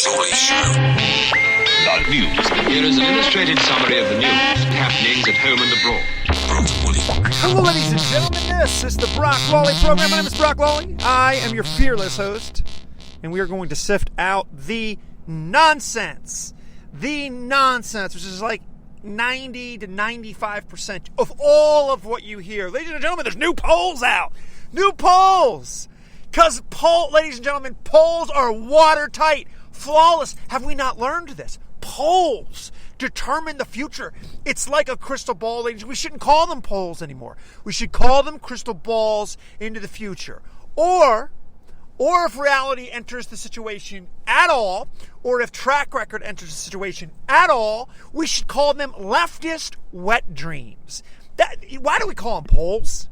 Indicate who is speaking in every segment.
Speaker 1: Holy shit.
Speaker 2: The news. Here is an illustrated summary of the news happenings at home and abroad.
Speaker 3: Hello, ladies and gentlemen. This is the Brock Lawley program. My name is Brock Lawley. I am your fearless host, and we are going to sift out the nonsense. The nonsense, which is like 90 to 95% of all of what you hear. Ladies and gentlemen, there's new polls out. New polls. Because, ladies and gentlemen, polls are watertight, flawless. Have we not learned this? Polls determine the future. It's like a crystal ball, ladies. We shouldn't call them polls anymore. We should call them crystal balls into the future. Or if reality enters the situation at all, or if track record enters the situation at all, we should call them leftist wet dreams. Why do we call them polls?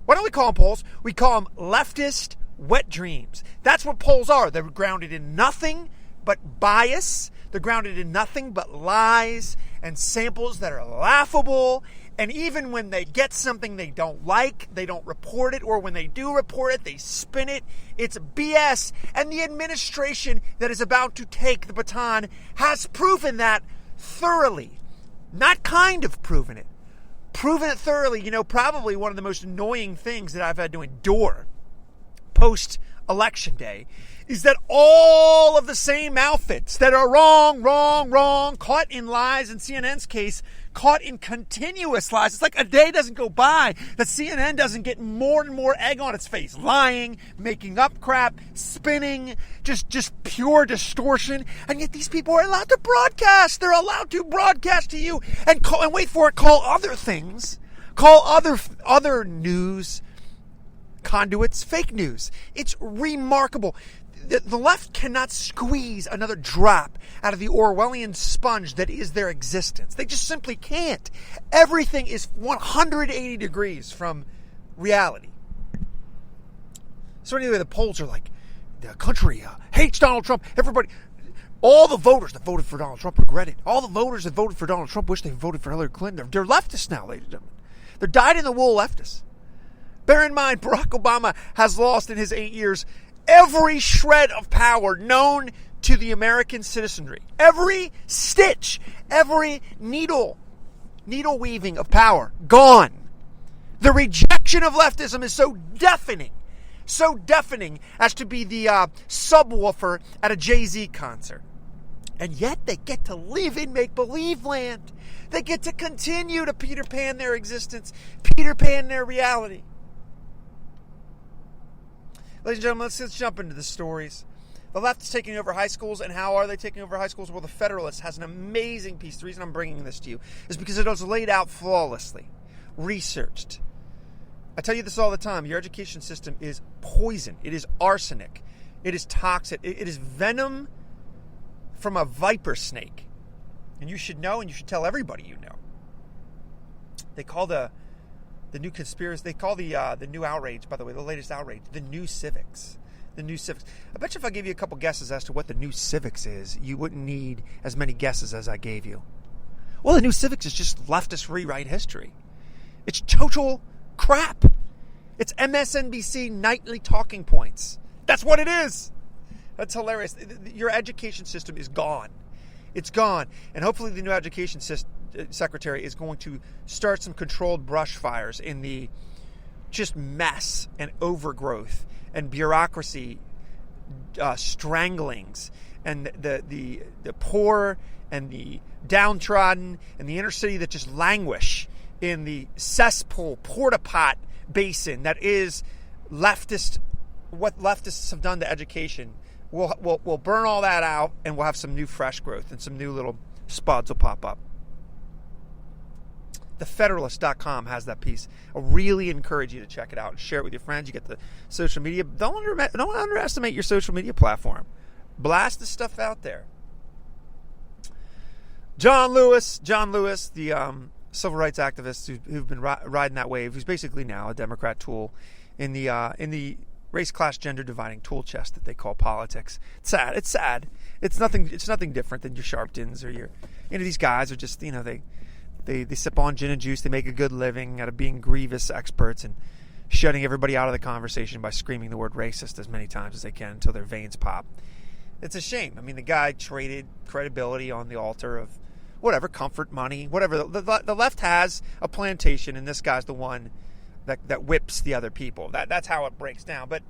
Speaker 3: Why don't we call them polls? We call them leftist wet dreams. That's what polls are. They're grounded in nothing but bias. They're grounded in nothing but lies and samples that are laughable. And even when they get something they don't like, they don't report it. Or when they do report it, they spin it. It's BS. And the administration that is about to take the baton has proven that thoroughly. Not kind of proven it. Proven it thoroughly. You know, probably one of the most annoying things that I've had to endure post-election day is that all of the same outfits that are wrong, caught in lies, in CNN's case, caught in continuous lies. It's like a day doesn't go by that CNN doesn't get more and more egg on its face. Lying, making up crap, spinning, just pure distortion. And yet these people are allowed to broadcast. They're allowed to broadcast to you and wait for it, call other things. Call other news conduits fake news. It's remarkable. The left cannot squeeze another drop out of the Orwellian sponge that is their existence. They just simply can't. Everything is 180 degrees from reality. So anyway, the polls are like, the country hates Donald Trump. Everybody, all the voters that voted for Donald Trump regret it. All the voters that voted for Donald Trump wish they voted for Hillary Clinton. They're leftists now, ladies and gentlemen. They're dyed-in-the-wool leftists. Bear in mind, Barack Obama has lost in his 8 years every shred of power known to the American citizenry. Every stitch, every needle weaving of power, gone. The rejection of leftism is so deafening as to be the subwoofer at a Jay-Z concert. And yet they get to live in make-believe land. They get to continue to Peter Pan their existence, Peter Pan their reality. Ladies and gentlemen, let's jump into the stories. The left is taking over high schools, and how are they taking over high schools? Well, the Federalist has an amazing piece. The reason I'm bringing this to you is because it was laid out flawlessly, researched. I tell you this all the time. Your education system is poison. It is arsenic. It is toxic. It is venom from a viper snake. And you should know, and you should tell everybody you know. They call the new conspiracy, they call the new outrage, by the way, the latest outrage, the new civics. The new civics. I bet you if I gave you a couple guesses as to what the new civics is, you wouldn't need as many guesses as I gave you. Well, the new civics is just leftist rewrite history. It's total crap. It's MSNBC nightly talking points. That's what it is. That's hilarious. Your education system is gone. It's gone. And hopefully the new education secretary is going to start some controlled brush fires in the just mess and overgrowth and bureaucracy stranglings and the poor and the downtrodden and the inner city that just languish in the cesspool porta pot basin that is leftist, what leftists have done to education. We'll burn all that out, and we'll have some new fresh growth, and some new little spuds will pop up. TheFederalist.com has that piece. I really encourage you to check it out and share it with your friends. You get the social media. Don't underestimate your social media platform. Blast the stuff out there. John Lewis, the civil rights activist who've been riding that wave, who's basically now a Democrat tool in the race, class, gender dividing tool chest that they call politics. It's sad. It's nothing different than your Sharptons or your, these guys are just, they sip on gin and juice. They make a good living out of being grievous experts and shutting everybody out of the conversation by screaming the word racist as many times as they can until their veins pop. It's a shame. I mean, the guy traded credibility on the altar of whatever, comfort, money, whatever. The left has a plantation, and this guy's the one that whips the other people. That's how it breaks down. But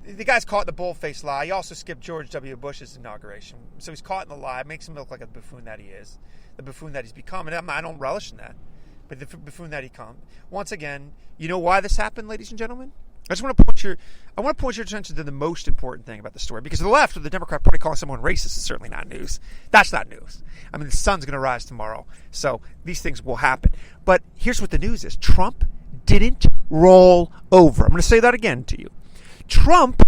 Speaker 3: the guy's caught in the bull-faced lie. He also skipped George W. Bush's inauguration. So he's caught in the lie. It makes him look like a buffoon that he is, the buffoon that he's become. And I don't relish in that. But the buffoon that he come. Once again, you know why this happened, ladies and gentlemen? I want to point your attention to the most important thing about the story, because the left or the Democrat Party calling someone racist is certainly not news. That's not news. I mean, the sun's going to rise tomorrow, so these things will happen. But here's what the news is: Trump didn't roll over. I'm going to say that again to you. Trump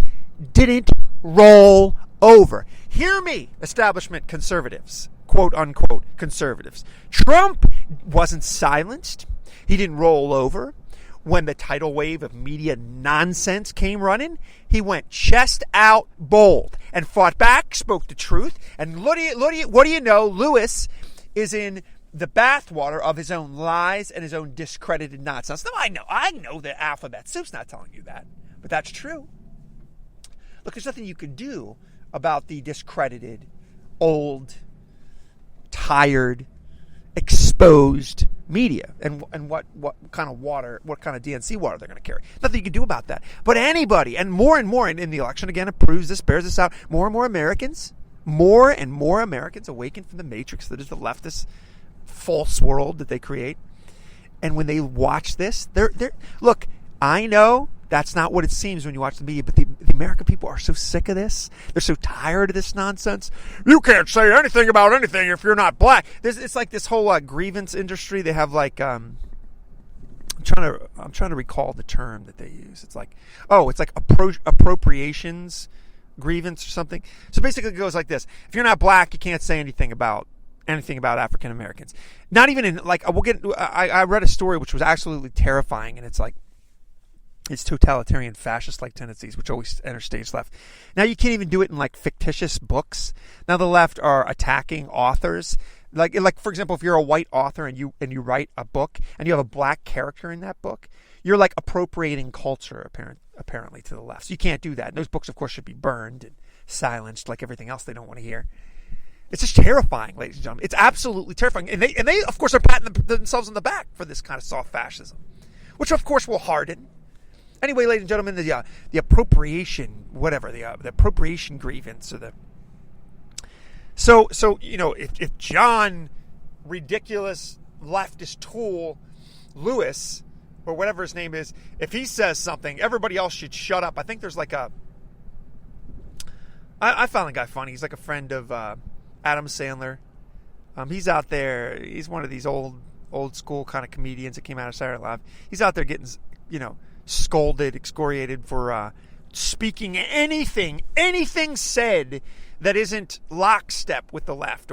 Speaker 3: didn't roll over. Hear me, establishment conservatives, quote unquote conservatives. Trump wasn't silenced. He didn't roll over. When the tidal wave of media nonsense came running, he went chest out bold and fought back, spoke the truth. And what do you know? Lewis is in the bathwater of his own lies and his own discredited nonsense. Now, I know the alphabet soup's not telling you that, but that's true. Look, there's nothing you can do about the discredited, old, tired, exposed media and what kind of DNC water they're going to carry. Nothing you can do about that. But anybody, and more in the election again, it proves this, bears this out. More and more Americans awaken from the matrix that is the leftist false world that they create. And when they watch this, they're look, I know that's not what it seems when you watch the media, but the American people are so sick of this. They're so tired of this nonsense. You can't say anything about anything if you're not black. It's like this whole grievance industry. They have like I'm trying to recall the term that they use. It's like appropriations grievance or something. So basically, it goes like this: if you're not black, you can't say anything about African Americans. Not even in I read a story which was absolutely terrifying, and it's like, it's totalitarian, fascist-like tendencies, which always enter stage left. Now you can't even do it in like fictitious books. Now the left are attacking authors. Like for example, if you're a white author and you write a book and you have a black character in that book, you're like appropriating culture apparently to the left. So you can't do that. And those books, of course, should be burned and silenced like everything else they don't want to hear. It's just terrifying, ladies and gentlemen. It's absolutely terrifying. And they of course, are patting themselves on the back for this kind of soft fascism, which of course will harden. Anyway, ladies and gentlemen, the appropriation, whatever, the appropriation grievance, or so if John, ridiculous leftist tool Lewis, or whatever his name is, if he says something, everybody else should shut up. I think there's like I found the guy funny. He's like a friend of Adam Sandler. He's out there. He's one of these old school kind of comedians that came out of Saturday Night Live. He's out there getting, scolded, excoriated for speaking anything said that isn't lockstep with the left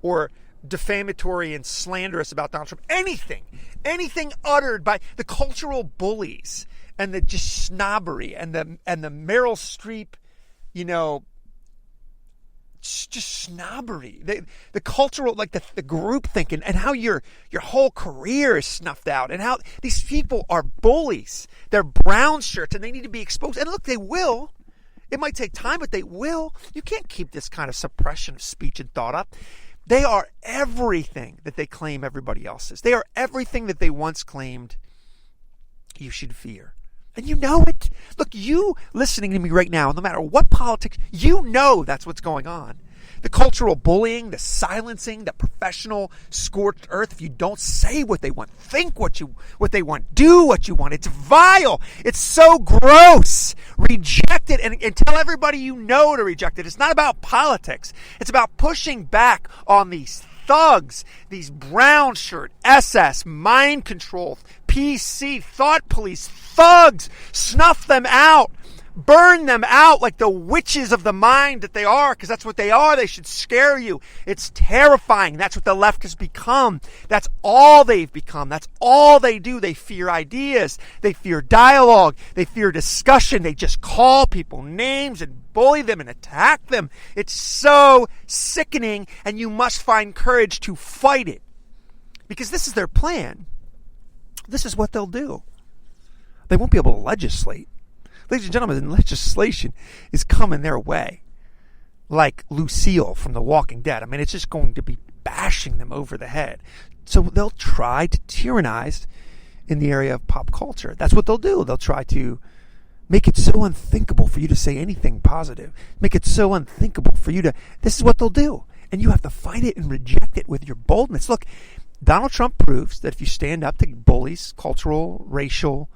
Speaker 3: or defamatory and slanderous about Donald Trump. Anything uttered by the cultural bullies and the just snobbery and the Meryl Streep, just snobbery, the cultural, like the group thinking, and how your whole career is snuffed out, and how these people are bullies. They're brown shirts, and they need to be exposed. And look, they will. It might take time, but they will. You can't keep this kind of suppression of speech and thought up. They are everything that they claim everybody else is. They are everything that they once claimed you should fear. And you know it. Look, you listening to me right now, no matter what politics, you know that's what's going on. The cultural bullying, the silencing, the professional scorched earth. If you don't say what they want, think what they want, do what you want. It's vile. It's so gross. Reject it and tell everybody you know to reject it. It's not about politics. It's about pushing back on these thugs, these brown shirt, SS, mind control, PC, thought police, thugs. Snuff them out. Burn them out like the witches of the mind that they are, because that's what they are. They should scare you. It's terrifying. That's what the left has become. That's all they've become. That's all they do. They fear ideas. They fear dialogue. They fear discussion. They just call people names and bully them and attack them. It's so sickening, and you must find courage to fight it, because this is their plan. This is what they'll do. They won't be able to legislate. Ladies and gentlemen, legislation is coming their way. like Lucille from The Walking Dead. I mean, it's just going to be bashing them over the head. So they'll try to tyrannize in the area of pop culture. That's what they'll do. They'll try to make it so unthinkable for you to say anything positive. Make it so unthinkable for you to... This is what they'll do. And you have to fight it and reject it with your boldness. Look, Donald Trump proves that if you stand up to bullies, cultural, racial,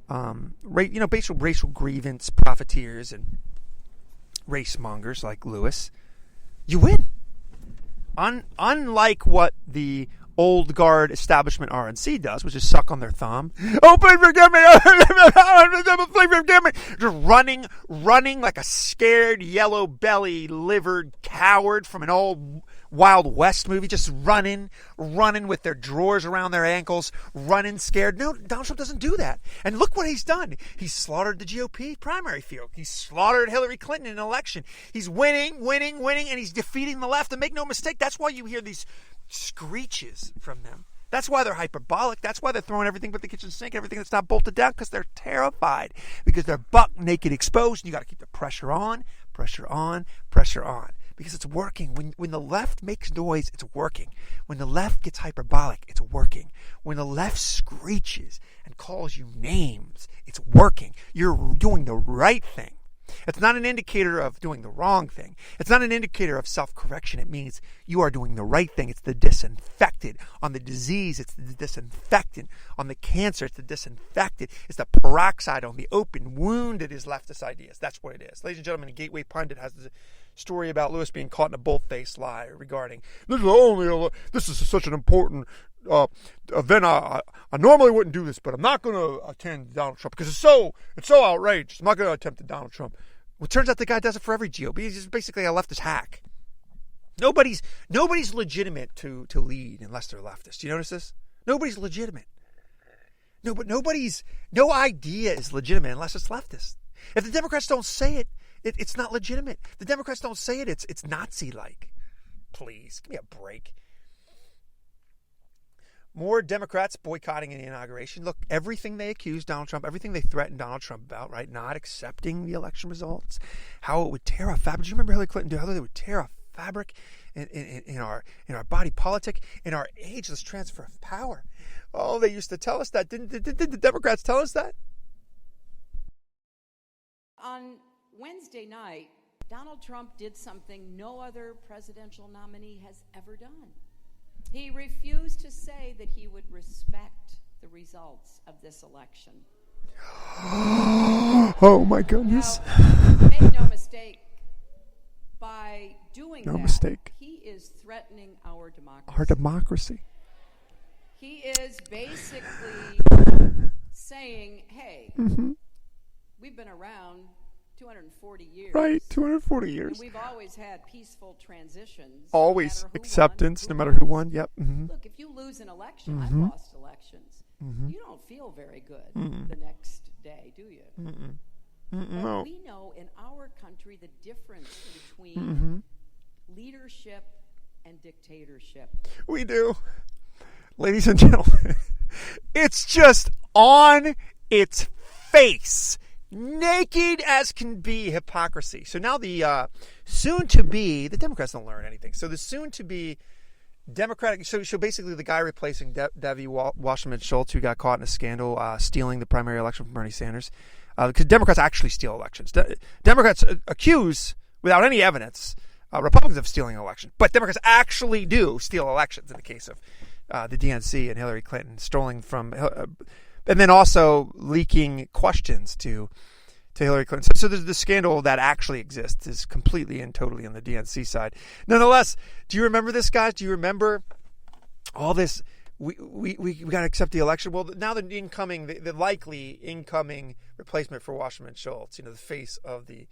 Speaker 3: basically racial grievance profiteers and race mongers like Lewis, you win. Unlike what the old guard establishment RNC does, which is suck on their thumb. Oh, please forgive me. Please forgive me. Just running like a scared, yellow belly livered coward from an old Wild West movie, just running with their drawers around their ankles, running scared. No, Donald Trump doesn't do that. And look what he's done. He's slaughtered the GOP primary field. He's slaughtered Hillary Clinton in an election. He's winning, and he's defeating the left. And make no mistake, that's why you hear these screeches from them. That's why they're hyperbolic. That's why they're throwing everything but the kitchen sink, everything that's not bolted down, because they're terrified, because they're buck naked exposed. And you got to keep the pressure on, because it's working. When the left makes noise, it's working. When the left gets hyperbolic, it's working. When the left screeches and calls you names, it's working. You're doing the right thing. It's not an indicator of doing the wrong thing. It's not an indicator of self-correction. It means you are doing the right thing. It's the disinfectant. On the disease, it's the disinfectant. On the cancer, it's the disinfectant. It's the peroxide on the open wound that is leftist ideas. That's what it is. Ladies and gentlemen, Gateway Pundit has the story about Lewis being caught in a bold-faced lie regarding, this is such an important event. I normally wouldn't do this, but I'm not going to attend Donald Trump because it's so outrageous. I'm not going to attempt Donald Trump. Well, it turns out the guy does it for every GOP. He's just basically a leftist hack. Nobody's legitimate to lead unless they're leftist. Do you notice this? Nobody's legitimate. No idea is legitimate unless it's leftist. If the Democrats don't say it, it's not legitimate. The Democrats don't say it, it's Nazi-like. Please, give me a break. More Democrats boycotting the inauguration. Look, everything they accused Donald Trump, everything they threatened Donald Trump about, right? Not accepting the election results, how it would tear a fabric. Do you remember Hillary Clinton? How they would tear a fabric in our body politic, in our ageless transfer of power. Oh, they used to tell us that. Didn't the Democrats tell us that?
Speaker 1: On Wednesday night, Donald Trump did something no other presidential nominee has ever done. He refused to say that he would respect the results of this election.
Speaker 3: Oh my goodness.
Speaker 1: Now, make no mistake, by doing he is threatening our democracy.
Speaker 3: Our democracy.
Speaker 1: He is basically saying, hey, we've been around 240 years.
Speaker 3: Right, 240 years.
Speaker 1: And we've always had peaceful transitions.
Speaker 3: Always acceptance, no matter who won. Yep. Mm-hmm.
Speaker 1: Look, if you lose an election, I've lost elections. You don't feel very good the next day, do you? But
Speaker 3: no.
Speaker 1: we know in our country the difference between leadership and dictatorship.
Speaker 3: We do. Ladies and gentlemen, it's just on its face. Naked as can be hypocrisy. So now the soon-to-be, the Democrats don't learn anything. So the soon-to-be Democratic, so basically the guy replacing Debbie Wasserman Schultz, who got caught in a scandal stealing the primary election from Bernie Sanders, because Democrats actually steal elections. Democrats accuse, without any evidence, Republicans of stealing an election. But Democrats actually do steal elections in the case of the DNC and Hillary Clinton, stealing from... and then also leaking questions to Hillary Clinton. So there's the scandal that actually exists is completely and totally on the DNC side. Nonetheless, do you remember this, guys? Do you remember all this? We got to accept the election. Well, now the likely incoming replacement for Wasserman Schultz, the face of the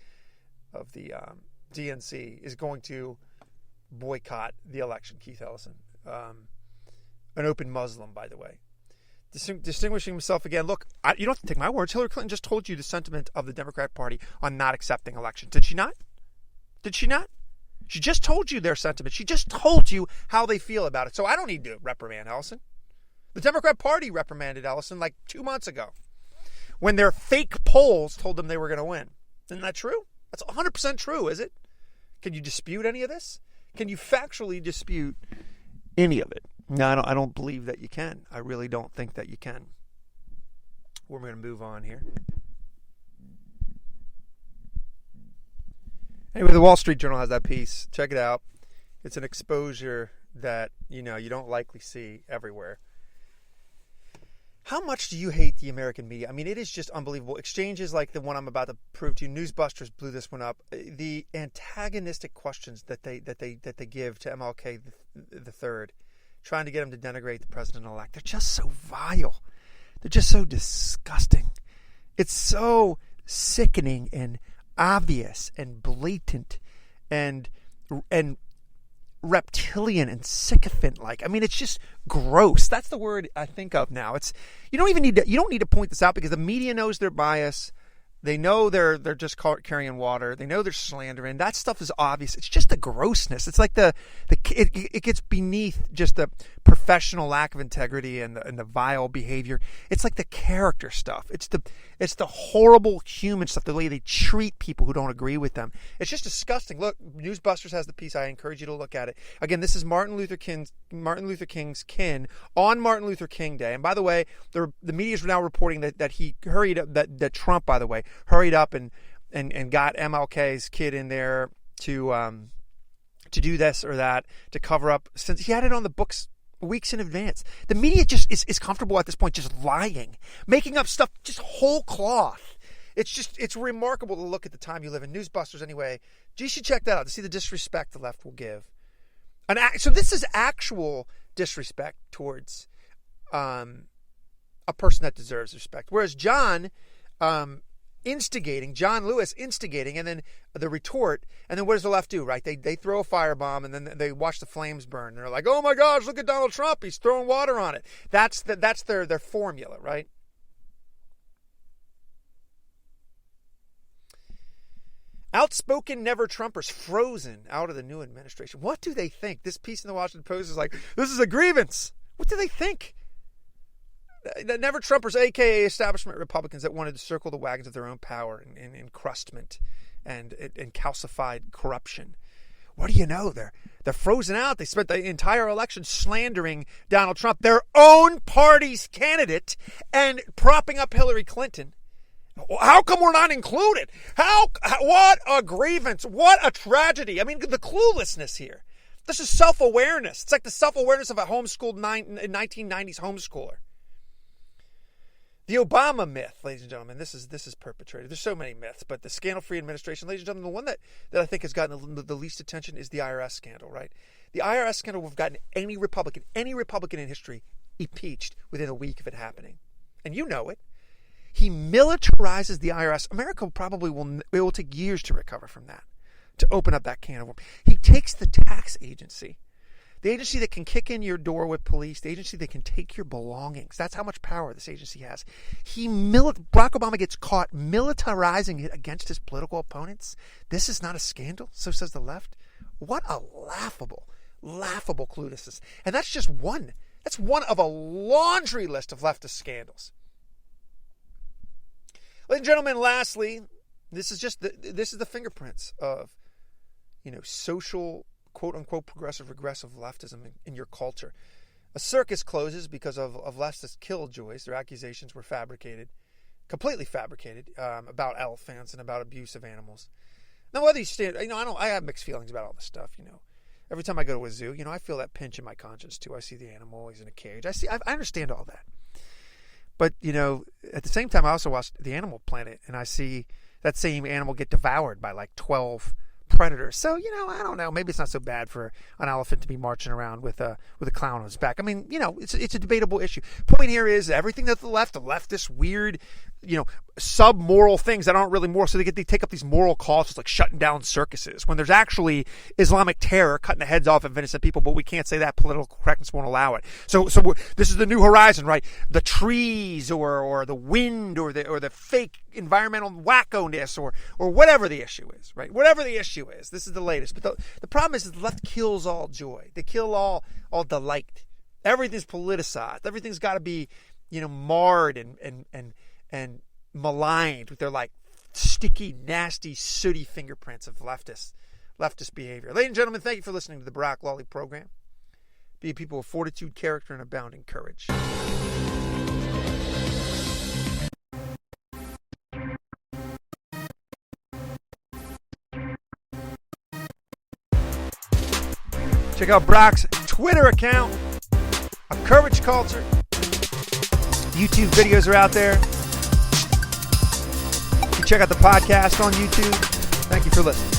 Speaker 3: DNC, is going to boycott the election. Keith Ellison, an open Muslim, by the way. Distinguishing himself again. Look, you don't have to take my words. Hillary Clinton just told you the sentiment of the Democratic Party on not accepting elections. Did she not? Did she not? She just told you their sentiment. She just told you how they feel about it. So I don't need to reprimand Ellison. The Democrat Party reprimanded Ellison like 2 months ago when their fake polls told them they were going to win. Isn't that true? That's 100% true, is it? Can you dispute any of this? Can you factually dispute any of it? No, I don't believe that you can. I really don't think that you can. We're going to move on here. Anyway, the Wall Street Journal has that piece. Check it out. It's an exposure that, you don't likely see everywhere. How much do you hate the American media? I mean, it is just unbelievable. Exchanges like the one I'm about to prove to you. Newsbusters blew this one up. The antagonistic questions that they give to MLK the third, trying to get him to denigrate the president-elect. They're just so vile. They're just so disgusting. It's so sickening and obvious and blatant and reptilian and sycophant-like. I mean, it's just gross. That's the word I think of now. It's you don't need to point this out because the media knows their bias. They know they're just carrying water. They know they're slandering. That stuff is obvious. It's just the grossness. It's like it gets beneath just the professional lack of integrity and the vile behavior. It's like the character stuff. It's the horrible human stuff. The way they treat people who don't agree with them. It's just disgusting. Look, Newsbusters has the piece. I encourage you to look at it. Again, this is Martin Luther King's kin on Martin Luther King Day. And by the way, the media is now reporting that he hurried up. That Trump, by the way, hurried up and got MLK's kid in there to do this or that, to cover up, since he had it on the books weeks in advance. The media just is comfortable at this point just lying, making up stuff, just whole cloth. It's remarkable to look at the time you live in. Newsbusters, anyway, you should check that out to see the disrespect the left will give. So this is actual disrespect towards a person that deserves respect. Whereas John Lewis instigating, and then the retort, and then what does the left do, right? They throw a firebomb, and then they watch the flames burn. They're like, oh my gosh, look at Donald Trump. He's throwing water on it. That's their formula, right? Outspoken never-Trumpers frozen out of the new administration. What do they think? This piece in the Washington Post is like, this is a grievance. What do they think? The never-Trumpers, a.k.a. establishment Republicans that wanted to circle the wagons of their own power and encrustment and calcified corruption. What do you know? They're frozen out. They spent the entire election slandering Donald Trump, their own party's candidate, and propping up Hillary Clinton. How come we're not included? What a grievance. What a tragedy. I mean, the cluelessness here. This is self-awareness. It's like the self-awareness of a homeschooled 1990s homeschooler. The Obama myth, ladies and gentlemen, this is perpetrated. There's so many myths, but the scandal-free administration, ladies and gentlemen, the one that I think has gotten the least attention is the IRS scandal, right? The IRS scandal would have gotten any Republican in history impeached within a week of it happening. And you know it. He militarizes the IRS. America probably will take years to recover from that, to open up that can of worms. He takes the tax agency, the agency that can kick in your door with police, the agency that can take your belongings. That's how much power this agency has. Barack Obama gets caught militarizing it against his political opponents. This is not a scandal, so says the left. What a laughable cluelessness. And that's just one. That's one of a laundry list of leftist scandals. Ladies and gentlemen, lastly, this is the fingerprints of, social, quote unquote, progressive, regressive leftism in your culture. A circus closes because of leftist killjoys. Their accusations were completely fabricated, about elephants and about abuse of animals. Now, whether you stand, I have mixed feelings about all this stuff. Every time I go to a zoo, I feel that pinch in my conscience too. I see the animal, he's in a cage. I understand all that. But, at the same time, I also watch the Animal Planet, and I see that same animal get devoured by like 12 predators. So, I don't know. Maybe it's not so bad for an elephant to be marching around with a clown on his back. I mean, it's a debatable issue. Point here is everything that the leftists weird, sub-moral things that aren't really moral. So they take up these moral causes like shutting down circuses when there's actually Islamic terror cutting the heads off of innocent people, but we can't say that. Political correctness won't allow it. So this is the new horizon, right? The trees or the wind or the fake environmental wacko-ness or whatever the issue is, right? Whatever the issue is, this is the latest. But the problem is the left kills all joy. They kill all delight. Everything's politicized. Everything's got to be, marred and maligned with their like sticky, nasty, sooty fingerprints of leftist leftist behavior. Ladies and gentlemen, thank you for listening to the Brock Lawley program. Be a people of fortitude, character, and abounding courage. Check out Brock's Twitter account, A Courage Culture. YouTube videos are out there. You can check out the podcast on YouTube. Thank you for listening.